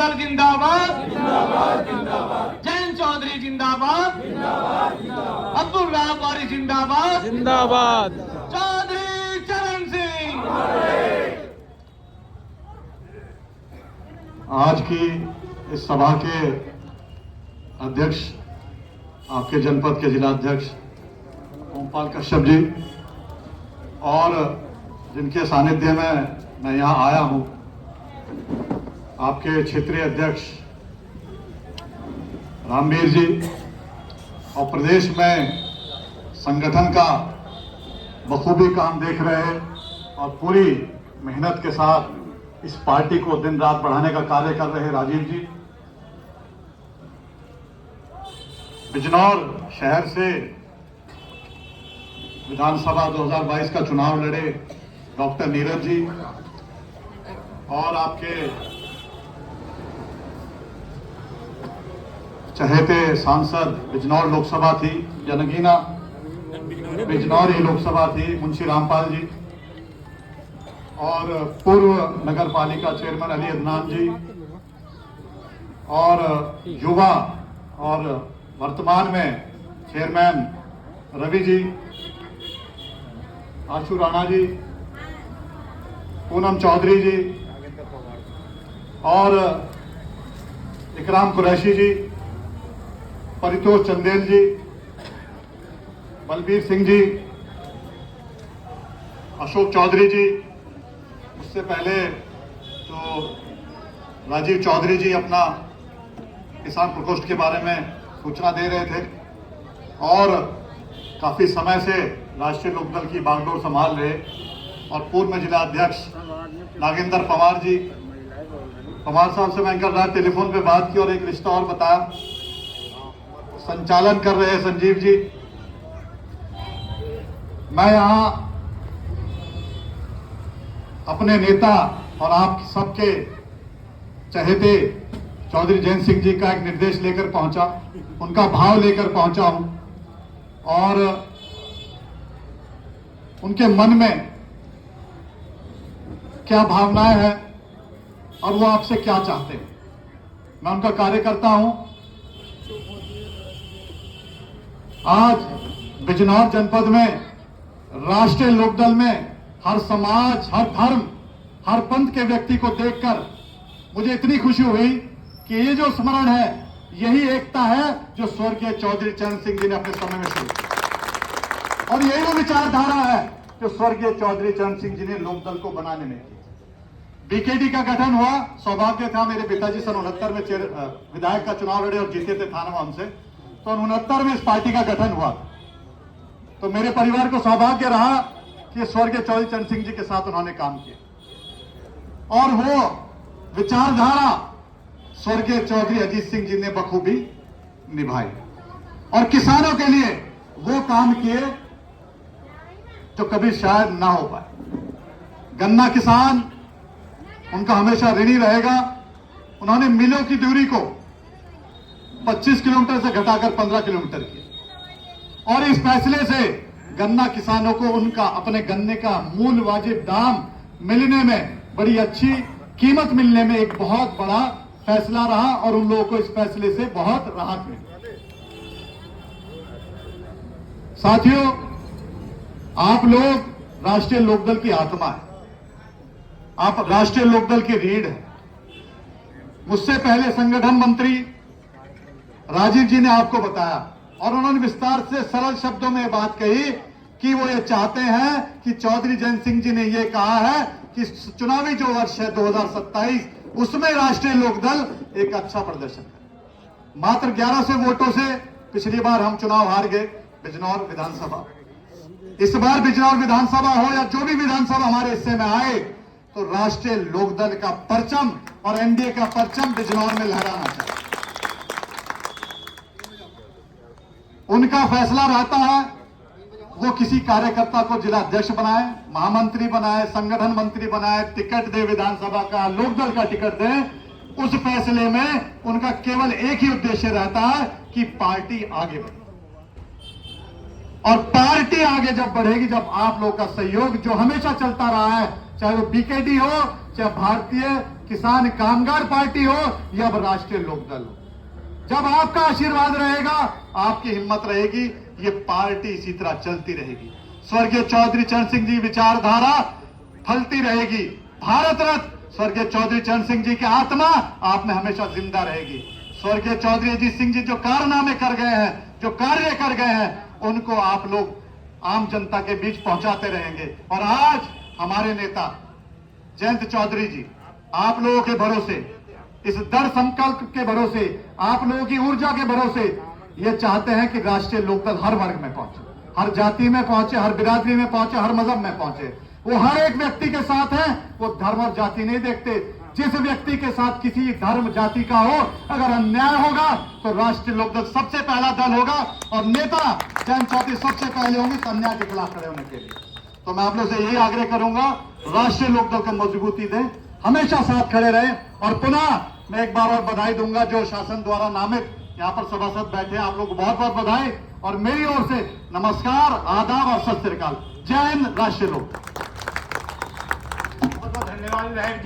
लोकदल जिंदाबाद, जयंत चौधरी जिंदाबाद, अब्दुल राहब वारी जिंदाबाद, चौधरी चरण सिंह। आज की इस सभा के अध्यक्ष, आपके जनपद के जिलाध्यक्ष ओमपाल कश्यप जी, और जिनके सानिध्य में मैं यहाँ आया हूँ, आपके क्षेत्रीय अध्यक्ष रामवीर जी, और प्रदेश में संगठन का बखूबी काम देख रहे और पूरी मेहनत के साथ इस पार्टी को दिन रात बढ़ाने का कार्य कर रहे राजीव जी, बिजनौर शहर से विधानसभा 2022 का चुनाव लड़े डॉक्टर नीरज जी, और आपके चहेते सांसद, बिजनौर लोकसभा थी जनगीना, बिजनौर ही लोकसभा थी मुंशी रामपाल जी, और पूर्व नगर पालिका चेयरमैन अली अदनान जी, और युवा और वर्तमान में चेयरमैन रवि जी, आशु राणा जी, पूनम चौधरी जी, और इकराम कुरैशी जी, परितोष चंदेल जी, बलबीर सिंह जी, अशोक चौधरी जी, उससे पहले तो राजीव चौधरी जी अपना किसान प्रकोष्ठ के बारे में सूचना दे रहे थे, और काफी समय से राष्ट्रीय लोकदल की बागडोर संभाल रहे, और पूर्व जिला अध्यक्ष नागेंद्र पवार जी, पवार साहब से मैं कल रात टेलीफोन पे बात की और एक रिश्ता और बताया, संचालन कर रहे हैं संजीव जी। मैं यहां अपने नेता और आप सबके चहेते चौधरी जयंत सिंह जी का एक निर्देश लेकर पहुंचा, उनका भाव लेकर पहुंचा हूं, और उनके मन में क्या भावनाएं हैं और वो आपसे क्या चाहते हैं। मैं उनका कार्यकर्ता हूं। आज बिजनौर जनपद में राष्ट्रीय लोकदल में हर समाज, हर धर्म, हर पंथ के व्यक्ति को देखकर मुझे इतनी खुशी हुई कि ये जो स्मरण है, यही एकता है जो स्वर्गीय चौधरी चरण सिंह जी ने अपने समय में शुरू की, और यही वो विचारधारा है जो स्वर्गीय चौधरी चरण सिंह जी ने लोकदल को बनाने में की। बीकेडी का गठन हुआ, सौभाग्य था मेरे पिताजी सन 69 में विधायक का चुनाव लड़े और जीते थे थाना हमसे, तो 69 में इस पार्टी का गठन हुआ। तो मेरे परिवार को सौभाग्य रहा कि स्वर्गीय चौधरी चरण सिंह जी के साथ उन्होंने काम किया, और वो विचारधारा स्वर्गीय चौधरी अजीत सिंह जी ने बखूबी निभाई, और किसानों के लिए वो काम किए जो कभी शायद ना हो पाए। गन्ना किसान उनका हमेशा ऋणी रहेगा। उन्होंने मिलों की दूरी को 25 किलोमीटर से घटाकर 15 किलोमीटर किया, और इस फैसले से गन्ना किसानों को उनका अपने गन्ने का मूल वाजिब दाम मिलने में, बड़ी अच्छी कीमत मिलने में एक बहुत बड़ा फैसला रहा, और उन लोगों को इस फैसले से बहुत राहत मिली। साथियों, आप लोग राष्ट्रीय लोकदल की आत्मा है, आप राष्ट्रीय लोकदल की रीढ़ है। मुझसे पहले संगठन मंत्री राजीव जी ने आपको बताया, और उन्होंने विस्तार से सरल शब्दों में बात कही कि वो ये चाहते हैं कि चौधरी जयंत सिंह जी ने ये कहा है कि चुनावी जो वर्ष है 2027, उसमें राष्ट्रीय लोकदल एक अच्छा प्रदर्शन करे। मात्र 1100 वोटों से पिछली बार हम चुनाव हार गए बिजनौर विधानसभा। इस बार बिजनौर विधानसभा हो या जो भी विधानसभा हमारे हिस्से में आए, तो राष्ट्रीय लोकदल का परचम और एनडीए का परचम बिजनौर में लहराना चाहिए। उनका फैसला रहता है, वो किसी कार्यकर्ता को जिला अध्यक्ष बनाए, महामंत्री बनाए, संगठन मंत्री बनाए, टिकट दे, विधानसभा का, लोकदल का टिकट दे, उस फैसले में उनका केवल एक ही उद्देश्य रहता है कि पार्टी आगे बढ़े। और पार्टी आगे जब बढ़ेगी, जब आप लोग का सहयोग जो हमेशा चलता रहा है, चाहे वो बीकेडी हो, चाहे भारतीय किसान कामगार पार्टी हो या अब राष्ट्रीय लोकदल हो, जब आपका आशीर्वाद रहेगा, आपकी हिम्मत रहेगी, ये पार्टी इसी तरह चलती रहेगी। स्वर्गीय चौधरी चरण सिंह जी विचारधारा फलती रहेगी। भारत रत्न स्वर्गीय चौधरी चरण सिंह जी की आत्मा आप में हमेशा जिंदा रहेगी। स्वर्गीय चौधरी अजीत सिंह जी जो कारनामे कर गए हैं, जो कार्य कर गए हैं, उनको आप लोग आम जनता के बीच पहुंचाते रहेंगे। और आज हमारे नेता जयंत चौधरी जी आप लोगों के भरोसे, इस दृढ़ संकल्प के भरोसे, आप लोगों की ऊर्जा के भरोसे ये चाहते हैं कि राष्ट्रीय लोकदल हर वर्ग में पहुंचे, हर जाति में पहुंचे, हर बिरादरी में पहुंचे, हर मजहब में पहुंचे। वो हर एक व्यक्ति के साथ हैं, वो धर्म और जाति नहीं देखते। जिस व्यक्ति के साथ किसी धर्म जाति का हो, अगर अन्याय होगा तो राष्ट्रीय लोकदल सबसे पहला दल होगा और नेता जयंत चौधरी सबसे पहले होंगे इस अन्याय के खिलाफ खड़े होने के लिए। तो मैं आप लोग से यही आग्रह करूंगा, राष्ट्रीय लोकदल को मजबूती दें, हमेशा साथ खड़े रहें। और पुनः मैं एक बार और बधाई दूंगा जो शासन द्वारा नामित यहाँ पर सभासद बैठे हैं, आप लोग को बहुत बहुत बधाई। और मेरी ओर से नमस्कार, आदाब और सत श्री अकाल। जय हिंद, राष्ट्रीय लोकदल। बहुत बहुत धन्यवाद।